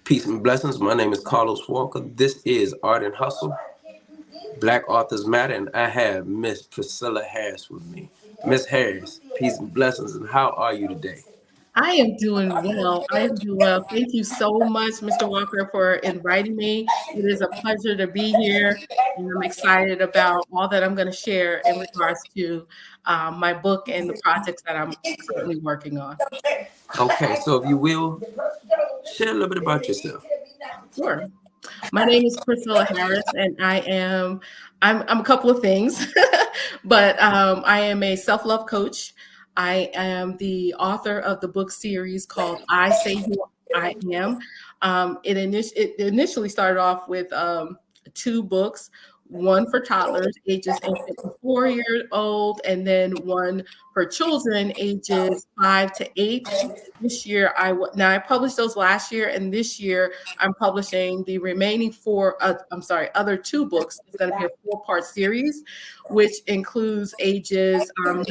Peace and blessings. My name is Carlos Walker. This is Art and Hustle, Black Authors Matter, and I have Miss Priscilla Harris with me. Miss Harris, peace and blessings, and how are you today? I am doing well. I am doing well. Thank you so much, Mr. Walker, for inviting me. It is a pleasure to be here, and I'm excited about all that I'm going to share in regards to my book and the projects that I'm currently working on. Okay, so if you will, share a little bit about yourself. Sure. My name is Priscilla Harris, and I'm a couple of things, but I am a self-love coach. I am the author of the book series called I Say Who I Am. It initially started off with two books, one for toddlers, ages infant to 4 years old, and then one for children, ages 5 to 8. This year, now I published those last year, and this year I'm publishing the remaining four. Other two books. It's going to be a 4-part series, which includes ages 9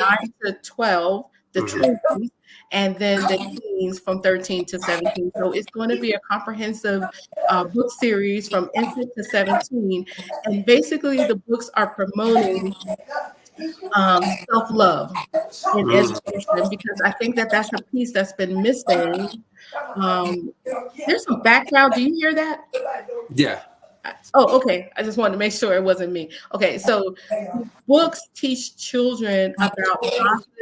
to 12, the Mhm. children, and then the teens from 13 to 17. So it's going to be a comprehensive book series from infant to 17, and basically the books are promoting self-love in Mhm. education because I think that that's a piece that's been missing. Um, there's some background. Do you hear that? Yeah. Oh, okay. I just wanted to make sure it wasn't me. Okay, so books teach children about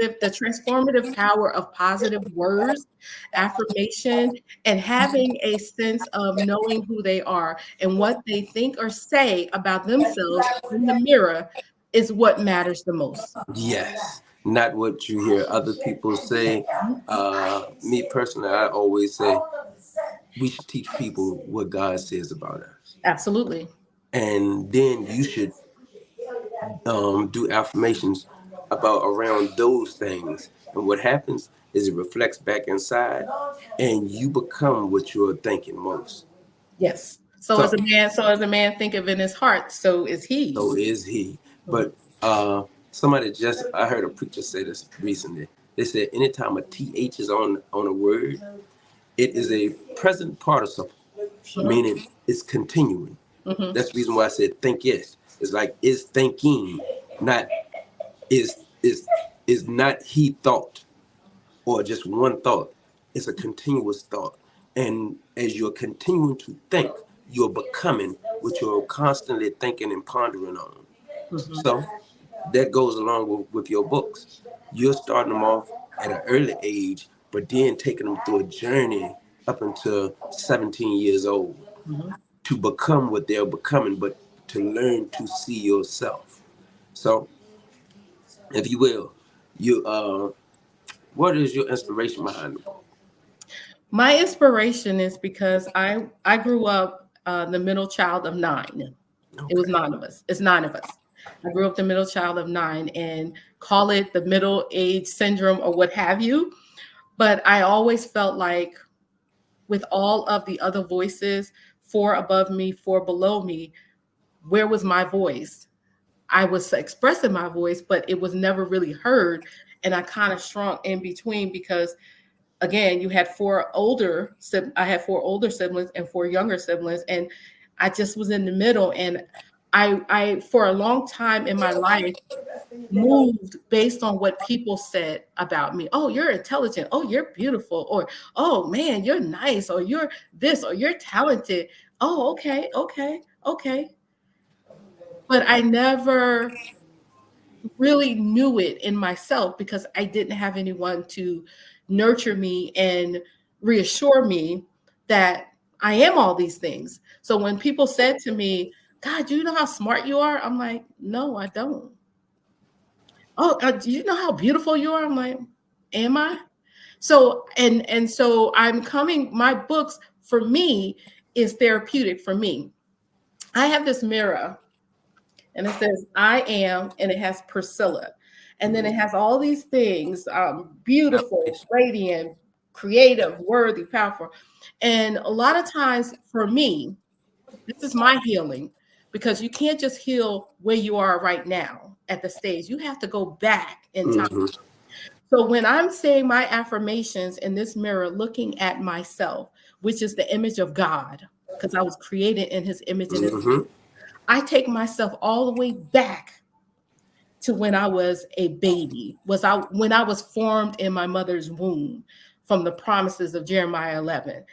the transformative power of positive words, affirmation, and having a sense of knowing who they are and what they think or say about themselves in the mirror is what matters the most. Yes. Not what you hear other people say. Me personally, I always say we should teach people what God says about us. Absolutely. And then you should do affirmations about around those things. And what happens is it reflects back inside, and you become what you're thinking most. Yes. So, So as a man thinketh in his heart, so is he. so is he. Mhm. But somebody just I heard a preacher say this recently. They said anytime a th is on a word, it is a present participle, Mhm. meaning it's continuing. Mhm. That's the reason why I said think yes. It's like is thinking, not is is not he thought or just one thought. It's a continuous thought. And as you're continuing to think, you're becoming what you're constantly thinking and pondering on. Mhm. So that goes along with your books. You're starting them off at an early age, but then taking them through a journey up until 17 years old Mhm. to become what they're becoming, but to learn to see yourself. So, if you will, you what is your inspiration behind the book? My inspiration is because I grew up the middle child of 9. It was Okay. 9 of us. It's 9 of us. I grew up the middle child of 9 and call it the middle age syndrome or what have you. But I always felt like with all of the other voices, 4 above me, 4 below me, where was my voice? I was expressing my voice, but it was never really heard. And I kind of shrunk in between because again, you had I had 4 older siblings and 4 younger siblings, and I just was in the middle. And I for a long time in my life moved based on what people said about me. Oh, you're intelligent. Oh, you're beautiful. Or, oh man, you're nice. Or you're this. Or you're talented. Oh, okay, okay, okay. But I never really knew it in myself because I didn't have anyone to nurture me and reassure me that I am all these things. So when people said to me, God, do you know how smart you are? I'm like, no, I don't. Oh, do you know how beautiful you are? I'm like, am I? So so I'm coming. My books for me is therapeutic for me. I have this mirror and it says I am, and it has Priscilla, and then it has all these things: beautiful, Affirmation. radiant, creative, worthy, powerful. And a lot of times for me, this is my healing because you can't just heal where you are right now at the stage. You have to go back in time. Hmm. So when I'm saying my affirmations in this mirror, looking at myself, which is the image of God, because I was created in his image and his, Mm-hmm. I take myself all the way back to when I was a baby, when I was formed in my mother's womb from the promises of Jeremiah 11,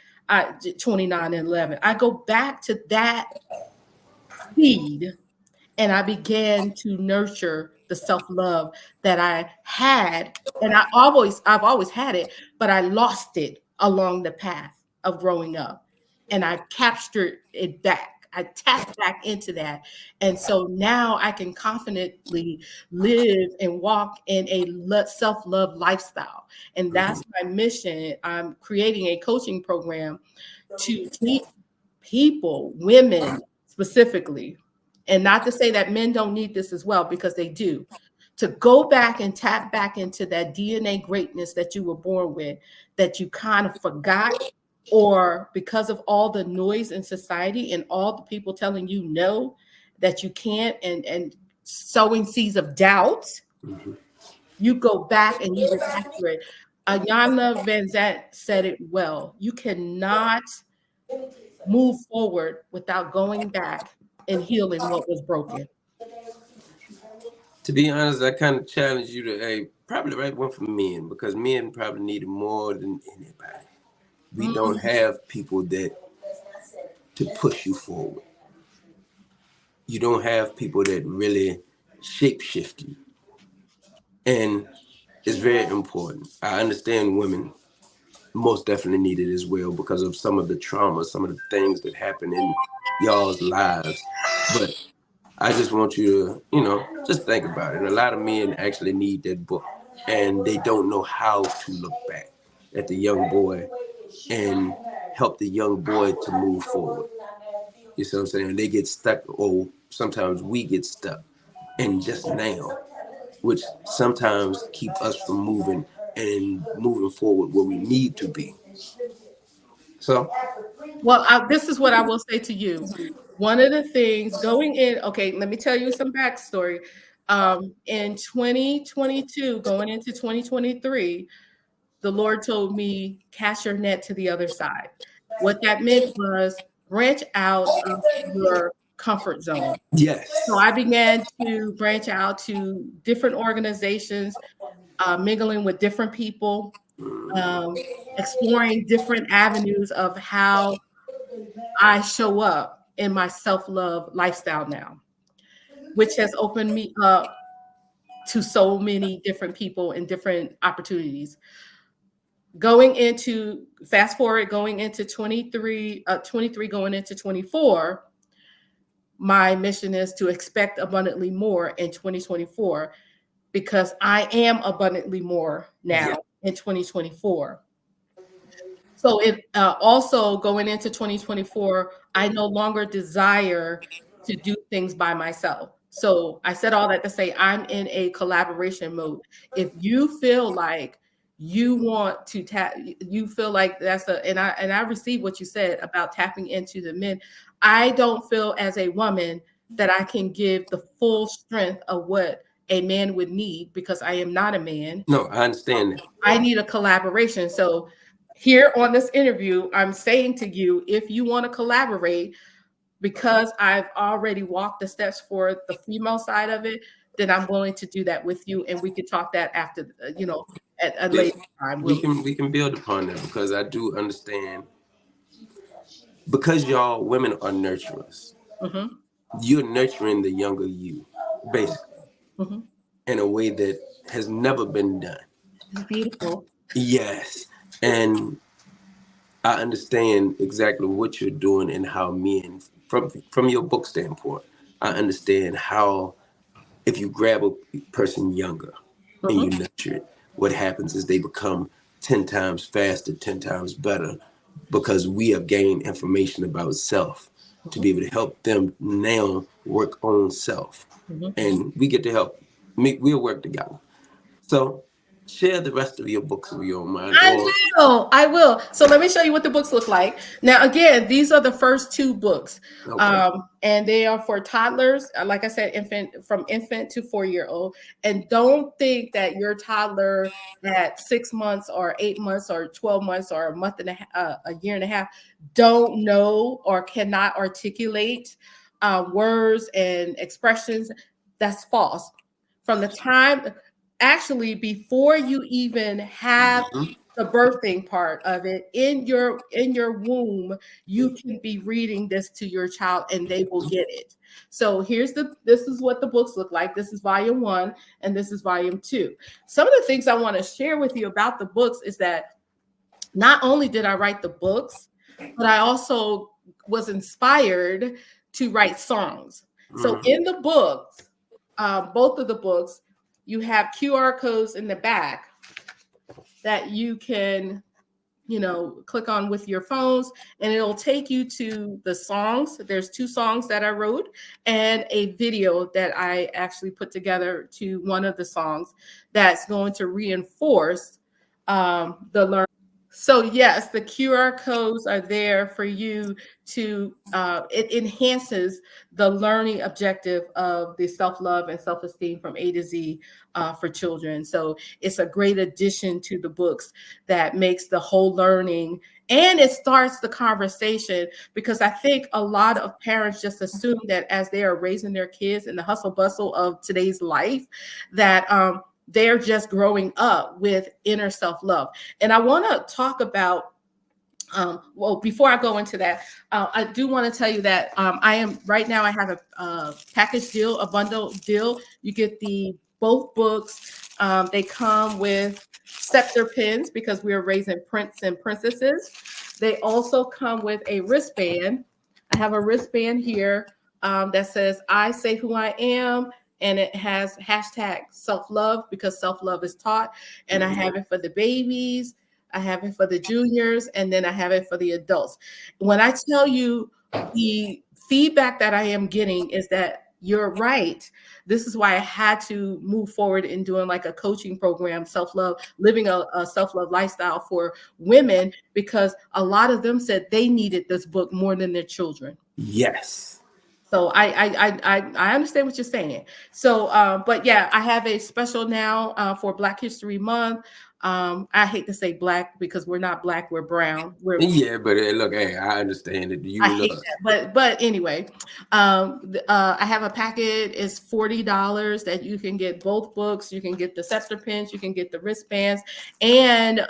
29 and 11. I go back to that seed and I began to nurture the self-love that I had. And I've always had it, but I lost it along the path of growing up. And I captured it back. I tapped back into that. And so now I can confidently live and walk in a self-love lifestyle. And Mm-hmm. that's my mission. I'm creating a coaching program to teach people, women specifically, and not to say that men don't need this as well, because they do, to go back and tap back into that DNA greatness that you were born with, that you kind of forgot, or because of all the noise in society and all the people telling you no, that you can't, and sowing seeds of doubt, Mm-hmm. you go back and you recapture it. Ayana Van Zant said it well. You cannot move forward without going back and healing what was broken. To be honest, I kind of challenge you to, hey, probably the right one for men, because men probably need it more than anybody. We don't Mm, have people that to push you forward. You don't have people that really shape shift you, and it's very important. I understand women most definitely need it as well because of some of the trauma, some of the things that happen in y'all's lives. But I just want you to, just think about it. A lot of men actually need that book, and they don't know how to look back at the young boy and help the young boy to move forward. You see what I'm saying? They get stuck, or sometimes we get stuck in just now, which sometimes keep us from moving and moving forward where we need to be. So, well, this is what I will say to you. One of the things going in, okay, let me tell you some backstory. In 2022, going into 2023, the Lord told me, cast your net to the other side. What that meant was branch out of your comfort zone. So yes. I began to branch out to different organizations, mingling with different people, um, exploring different avenues of how I show up in my self-love lifestyle now, which has opened me up to so many different people and different opportunities. Going into fast forward, going into 23 going into 24, my mission is to expect abundantly more in 2024, because I am abundantly more Yeah. now in 2024. So it also going into 2024, I no longer desire to do things by myself. So I said all that to say I'm in a collaboration mode. If you feel like you want to tap, you feel like that's and I receive what you said about tapping into the men. I don't feel as a woman that I can give the full strength of what a man would need, because I am not a man. No, I understand that. I need a collaboration. So here on this interview, I'm saying to you, if you want to collaborate, because I've already walked the steps for the female side of it, then I'm willing to do that with you, and we can talk that after, at a Yeah, later time. we can build upon that because I do understand because y'all women are nurturers. Mhm, You're nurturing the younger you, basically, mhm. in a way that has never been done. It's beautiful. Yes, and I understand exactly what you're doing and how men, from your book standpoint, I understand how if you grab a person younger and you Mhm, nurture it, what happens is they become 10 times faster, 10 times better because we have gained information about self to mhm, be able to help them now work on self. mhm. And we get to help, we'll work together. So share the rest of your books if you don't mind. I Or will. I will. So let me show you what the books look like. Now, again, these are the first two books, okay. and they are for toddlers. Like I said, from infant to 4 year old. And don't think that your toddler at 6 months or 8 months or 12 months or a month and a year and a half don't know or cannot articulate words and expressions. That's false. From the time, actually, before you even have Mhm. the birthing part of it in your womb, you can be reading this to your child and they will get it. So this is what the books look like. This is volume 1 and this is volume 2. Some of the things I want to share with you about the books is that not only did I write the books, but I also was inspired to write songs. So Mhm. in the books, both of the books, you have QR codes in the back that you can, click on with your phones, and it'll take you to the songs. There's 2 songs that I wrote and a video that I actually put together to one of the songs that's going to reinforce the learning. So yes, the QR codes are there for you to, it enhances the learning objective of the self-love and self-esteem from A to Z for children. So it's a great addition to the books that makes the whole learning, and it starts the conversation, because I think a lot of parents just assume that as they are raising their kids in the hustle bustle of today's life, that they're just growing up with inner self-love. And I want to talk about, well, before I go into that, I do want to tell you that I am right now, I have a package deal, a bundle deal. You get both books. They come with scepter pins because we're raising prince and princesses. They also come with a wristband. I have a wristband here that says, I say who I am. And it has hashtag self-love, because self-love is taught. And I have it for the babies, I have it for the juniors, and then I have it for the adults. When I tell you, the feedback that I am getting is that you're right. This is why I had to move forward in doing like a coaching program, self-love, living a self-love lifestyle for women, because a lot of them said they needed this book more than their children. Yes. So I understand what you're saying. So, but yeah, I have a special now for Black History Month. I hate to say black because we're not black, we're brown. Yeah, but look, hey, I understand it. I You hate look. that, but anyway, I have a packet. It's $40 that you can get both books. You can get the scepter pins, you can get the wristbands, and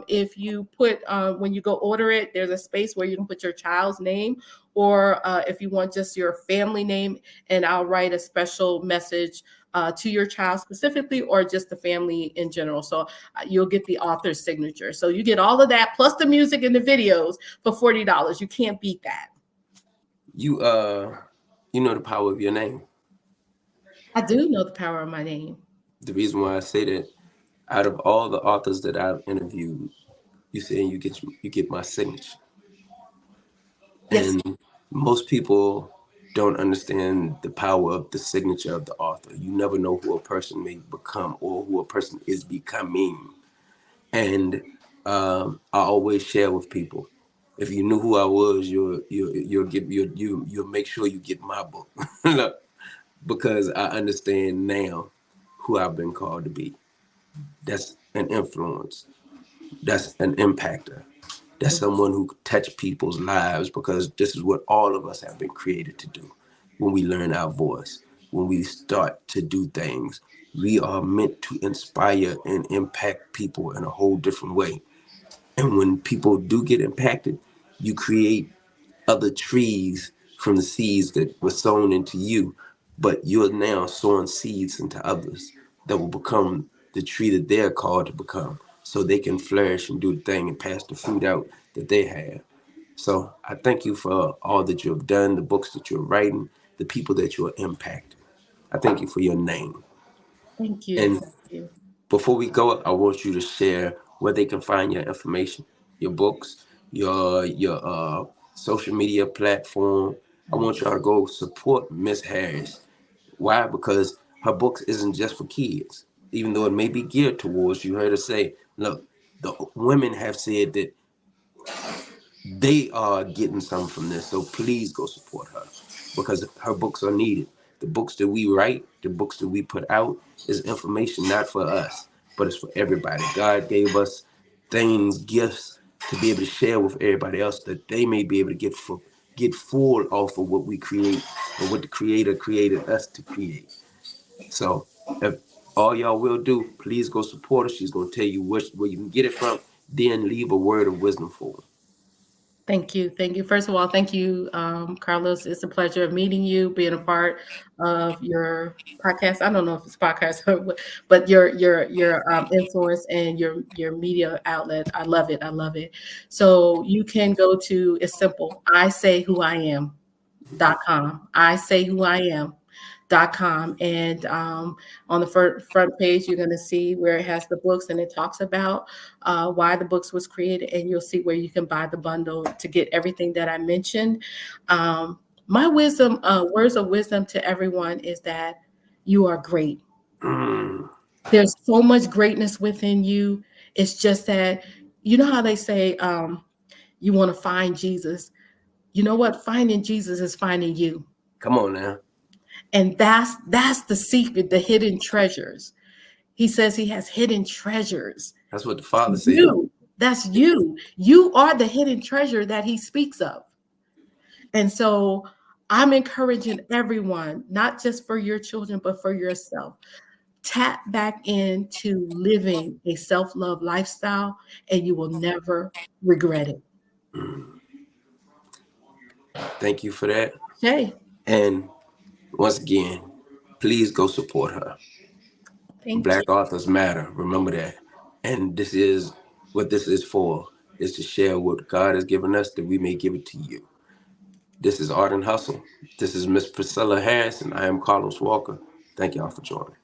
if you put when you go order it, there's a space where you can put your child's name, or if you want just your family name, and I'll write a special message to your child specifically, or just the family in general. So you'll get the author's signature. So you get all of that plus the music and the videos for $40. You can't beat that. You you know the power of your name. I do know the power of my name. The reason why I say that, out of all the authors that I've interviewed, you saying you get my signature. Yes. And most people don't understand the power of the signature of the author. You never know who a person may become or who a person is becoming. And I always share with people, if you knew who I was, you'll make sure you get my book. Because I understand now who I've been called to be. That's an influence. That's an impactor. That's someone who could touch people's lives, because this is what all of us have been created to do. When we learn our voice, when we start to do things, we are meant to inspire and impact people in a whole different way. And when people do get impacted, you create other trees from the seeds that were sown into you, but you're now sowing seeds into others that will become the tree that they're called to become, so they can flourish and do the thing and pass the fruit out that they have. So I thank you for all that you have done, the books that you're writing, the people that you're impacting. I thank you for your name. Thank you. And Thank you. before we go, I want you to share where they can find your information, your books, your social media platform. I want y'all to go support Miss Harris. Why? Because her books isn't just for kids. even though it may be geared towards, you heard her say, look, the women have said that they are getting something from this. So please go support her because her books are needed. The books that we write, the books that we put out is information not for us, but it's for everybody. God gave us things, gifts to be able to share with everybody else that they may be able to get full off of what we create and what the creator created us to create. So if all y'all will do, please go support her. She's gonna tell you where you can get it from. Then leave a word of wisdom for her. Thank you. Thank you. First of all, thank you, Carlos. It's a pleasure of meeting you, being a part of your podcast. I don't know if it's podcast, but your influence and your media outlet. I love it. I love it. So you can go to, it's simple. I say who I am.com. I say who I am.com. And on the front page, you're going to see where it has the books and it talks about why the books was created. And you'll see where you can buy the bundle to get everything that I mentioned. My wisdom, words of wisdom to everyone is that you are great. Mm, There's so much greatness within you. It's just that, you know how they say you want to find Jesus. You know what? Finding Jesus is finding you. come on now. And that's the secret, the hidden treasures. He says he has hidden treasures. That's what the father said. You, that's you. You are the hidden treasure that he speaks of. And so I'm encouraging everyone, not just for your children, but for yourself. Tap back into living a self-love lifestyle, and you will never regret it. Mm, thank you for that. Okay. And once again, please go support her. Thank you. Black authors matter. Remember that. And this is what this is for, is to share what God has given us that we may give it to you. This is Art and Hustle. This is Miss Priscilla Harris, and I am Carlos Walker. Thank y'all for joining.